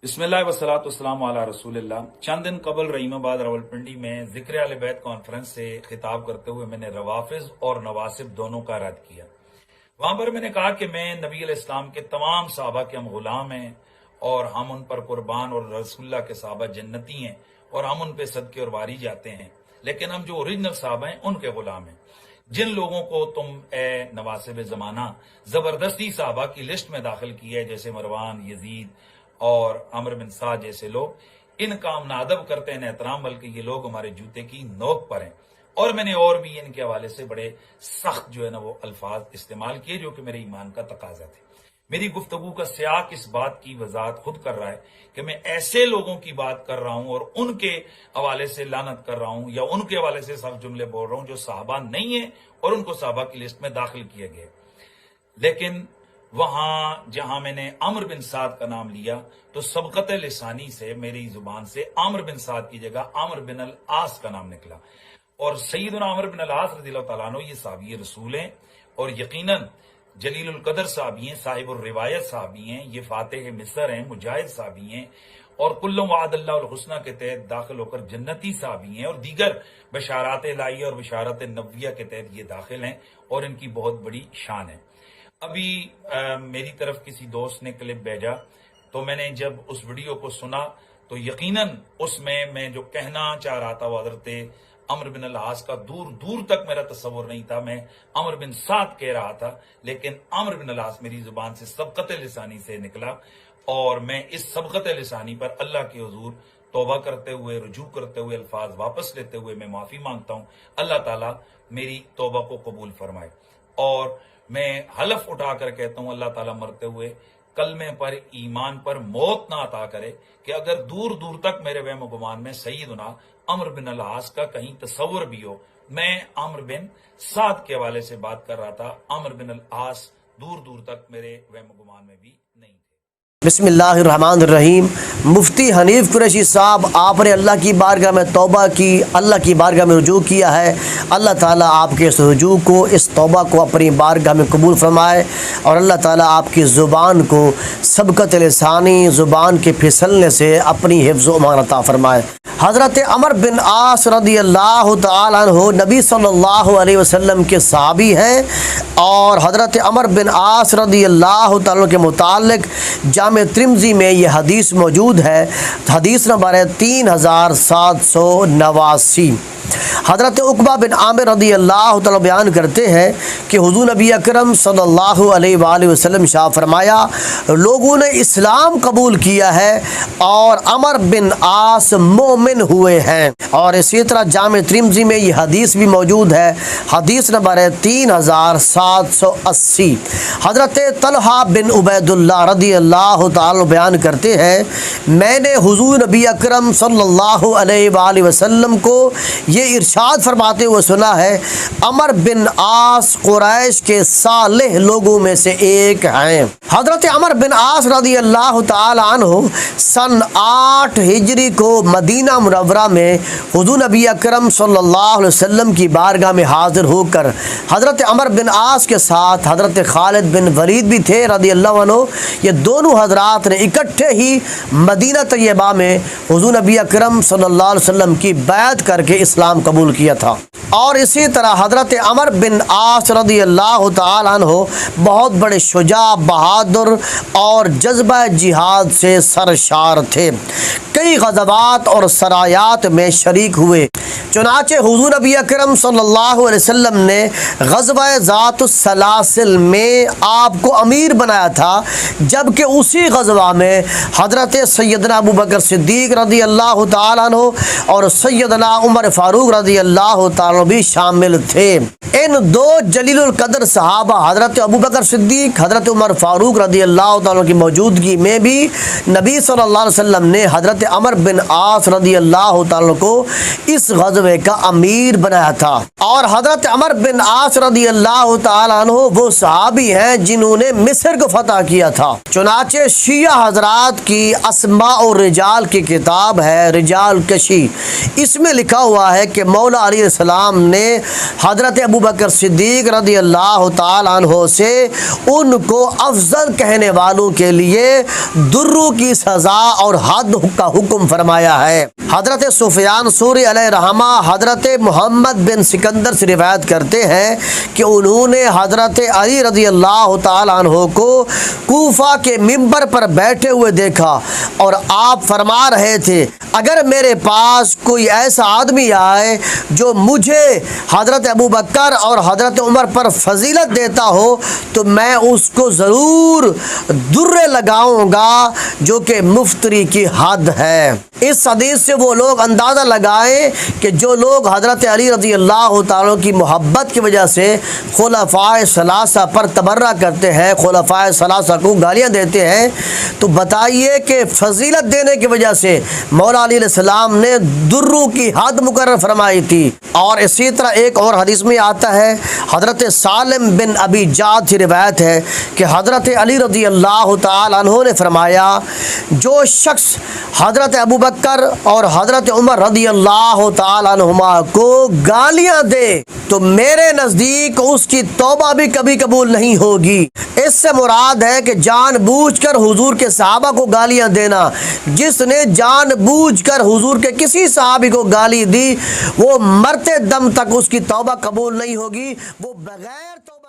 بسم اللہ वस्सलातु वस्सलामु अला रसूल अल्लाह। चंद दिन कबल रहीमाबाद रावलपिंडी में जिक्र अहले बैत कॉन्फ्रेंस से खिताब करते हुए मैंने रवाफिज और नवासिब दोनों का रद्द किया। वहां पर मैंने कहा कि मैं नबी अलैहिस्सलाम के तमाम सहाबा के हम गुलाम हैं और हम उन पर कुर्बान और रसूलुल्लाह के सहाबा जन्नती हैं और हम उन पे सदके और वारी जाते हैं, लेकिन हम जो ओरिजिनल सहाबा हैं उनके गुलाम हैं। जिन लोगों को तुम ए नवासिब जमाना जबरदस्ती सहाबा की लिस्ट में दाखिल किया है, जैसे मरवान, यजीद और अमर बिन साद जैसे लोग, इनका हम नादब करते हैं, एहतराम, बल्कि ये लोग हमारे जूते की नोक पर हैं। और मैंने और भी इनके हवाले से बड़े सख्त जो है ना वो अल्फाज इस्तेमाल किए जो कि मेरे ईमान का तकाजा थे। मेरी गुफ्तगू का सियाक इस बात की वजाहत खुद कर रहा है कि मैं ऐसे लोगों की बात कर रहा हूं और उनके हवाले से लानत कर रहा हूं या उनके हवाले से सब जुमले बोल रहा हूं जो साहबा नहीं है और उनको साहबा की लिस्ट में दाखिल किया गया। लेकिन वहां जहां मैंने अमर बिन साद का नाम लिया तो सबकत लिसानी से मेरी जुबान से अमर बिन साद की जगह अमर बिन अल आस का नाम निकला। और सैयदना अमर बिन अल आस रज़ियल्लाहु तआला अन्हु ये साहबी रसूल हैं और यकीनन जलीलुल कदर साहबी हैं, साहिबुर रिवायत साहबी हैं, ये फातिह मिस्र हैं, मुजाहिद साहबी हैं और कुल्लु वअदल्लाहुल हुस्ना के तहत दाखिल होकर जन्नती साहबी हैं और दीगर बशारात इलाहिया और बशारत नबविया के तहत ये दाखिल हैं और इनकी बहुत बड़ी शान है। अभी मेरी तरफ किसी दोस्त ने क्लिप भेजा तो मैंने जब उस वीडियो को सुना तो यकीनन उसमें मैं जो कहना चाह रहा था वो हजरत अमर बिन अल आस का दूर दूर तक मेरा तस्वुर नहीं था। मैं अमर बिन साद कह रहा था, लेकिन अमर बिन अल आस मेरी जुबान से सबकत लिसानी से निकला और मैं इस सबकत लिसानी पर अल्लाह के हुजूर तौबा करते हुए, रुजू करते हुए, अल्फाज वापस लेते हुए मैं माफी मांगता हूं। अल्लाह ताला मेरी तौबा को कबूल फरमाए और मैं हलफ उठा कर कहता हूं अल्लाह ताला मरते हुए कलमे पर, ईमान पर मौत ना अता करे कि अगर दूर दूर तक मेरे वहम गुमान में सैयदना अमर बिन अल आस का कहीं तस्वुर भी हो। मैं अमर बिन साद के हवाले से बात कर रहा था, अमर बिन अल आस दूर दूर तक मेरे वहम गुमान में भी नहीं थे। बिस्मिल्लाहिर्रहमानिर्रहीम। मुफ्ती हनीफ कुरैशी साहब, आपने अल्लाह की बारगाह में तौबा की, अल्लाह की बारगाह में रुजू किया है। अल्लाह ताला आपके इस रुजू को, इस तौबा को अपनी बारगाह में कबूल फरमाए और अल्लाह ताला आपकी ज़ुबान को सबकत लिसानी, ज़ुबान के फिसलने से अपनी हिफ्ज़ व अमान अता फरमाए। हज़रत अमर बिन आस रज़ियल्लाहु तआला अन्हु नबी सल्लल्लाहु अलैहि वसल्लम के सहाबी हैं और हज़रत अमर बिन आस रज़ियल्लाहु तआला के मुतालिक जामे तिर्मिज़ी में ये हदीस मौजूद है। हदीस नंबर है 3789। हज़रत उक़बा बिन आमिर रज़ियल्लाहु तआला बयान करते हैं कि हुज़ूर नबी अकरम सल्लल्लाहु अलैहि वसल्लम शाह फरमाया, लोगों ने इस्लाम कबूल किया है और अमर बिन आस मोमिन हुए हैं। और इसी तरह जामे तिर्मिज़ी में ये हदीस भी मौजूद है। हदीस नंबर है 3780। हज़रत तलहा बिन उबैदुल्लाह रज़ियल्लाहु तआला बयान करते हैं, मैंने हुज़ूर नबी अकरम सल्लल्लाहु अलैहि वसल्लम को ये इरशाद फरमाते हुए सुना है, अमर बिन आस कुरैश के सालेह लोगों में से एक हैं। हज़रत अमर बिन आस रज़ियल्लाहु तआला अन्हु सन 8 हिजरी को मदीना मुनव्वरा में हुज़ूर नबी अकरम सल्लल्लाहु अलैहि वसल्लम की बारगाह में हाजिर होकर हज़रत अमर बिन आस के साथ हज़रत खालिद बिन वलीद भी थे रज़ियल्लाहु अन्हु। ये दोनों हज़रात ने इकट्ठे ही मदीना तैयबा में हुज़ूर नबी अकरम सल्लल्लाहु अलैहि वसल्लम की बैत करके इस्लाम कबूल किया था। और इसी तरह हज़रत अमर बिन आस रज़ियल्लाहु तआला अन्हु बहुत बड़े शुजा, बहादुर और जज्बा जिहाद से सरशार थे। कई ग़ज़वात और सरायात में शरीक हुए। चुनाचे हुज़ूर नबी अकरम सल्लल्लाहु अलैहि वसल्लम ने ग़ज़वा ज़ातुस सलासिल में आपको अमीर बनाया था, जबकि उसी ग़ज़वा में हज़रत सैयदना अबू बकर सिद्दीक़ रज़ियल्लाहु तआला अन्हु और सैयदना उमर फ़ारूक रज़ियल्लाहु तआला भी शामिल थे। इन दो जलीलुल कदर सहाबा हज़रत अबू बकर सिद्दीक़, हज़रत उमर फ़ारूक रज़ियल्लाहु तआला की मौजूदगी में भी नबी सल्लल्लाहु अलैहि वसल्लम ने हज़रत अमर बिन आस رضی اللہ تعالیٰ کو اس غزوے کا امیر بنایا تھا۔ اور حضرت عمر بن عاص رضی اللہ تعالیٰ عنہ وہ صحابی ہیں جنہوں نے مصر کو فتح کیا تھا۔ چنانچہ شیعہ حضرات کی اسماء اور رجال کی کتاب ہے رجال کشی، اس میں لکھا ہوا ہے کہ مولا علیہ السلام نے حضرت ابوبکر صدیق رضی اللہ تعالیٰ عنہ سے ان کو افضل کہنے والوں کے لیے درو کی سزا اور حد کا حکم فرمایا ہے۔ حضرت سفیان ثوری علیہ رحمہ حضرت محمد بن سکندر سے روایت کرتے ہیں کہ انہوں نے حضرت علی رضی اللہ تعالیٰ عنہ کو کوفہ کے ممبر پر بیٹھے ہوئے دیکھا اور آپ فرما رہے تھے اگر میرے پاس کوئی ایسا آدمی آئے جو مجھے حضرت ابوبکر اور حضرت عمر پر فضیلت دیتا ہو تو میں اس کو ضرور درے لگاؤں گا جو کہ مفتری کی حد ہے۔ اس حدیث سے وہ لوگ اندازہ لگائیں کہ جو لوگ حضرت علی رضی اللہ تعالیٰ کی محبت کی وجہ سے خلفائے ثلاثہ پر تبرہ کرتے ہیں، خلفائے ثلاثہ کو گالیاں دیتے ہیں، تو بتائیے کہ فضیلت دینے کی وجہ سے مولا علیہ السلام نے درو کی حد مقرر فرمائی تھی۔ اور اسی طرح ایک اور حدیث میں آتا ہے، حضرت سالم بن ابی جعد سے روایت ہے کہ حضرت علی رضی اللہ تعالیٰ عنہ نے فرمایا جو شخص حضرت ابوبکر اور حضرت عمر رضی اللہ تعالیٰ عنہما کو گالیاں دے تو میرے نزدیک اس کی توبہ بھی کبھی قبول نہیں ہوگی۔ اس سے مراد ہے کہ جان بوجھ کر حضور کے صحابہ کو گالیاں دینا، جس نے جان بوجھ کر حضور کے کسی صحابی کو گالی دی وہ مرتے دم تک اس کی توبہ قبول نہیں ہوگی، وہ بغیر توبہ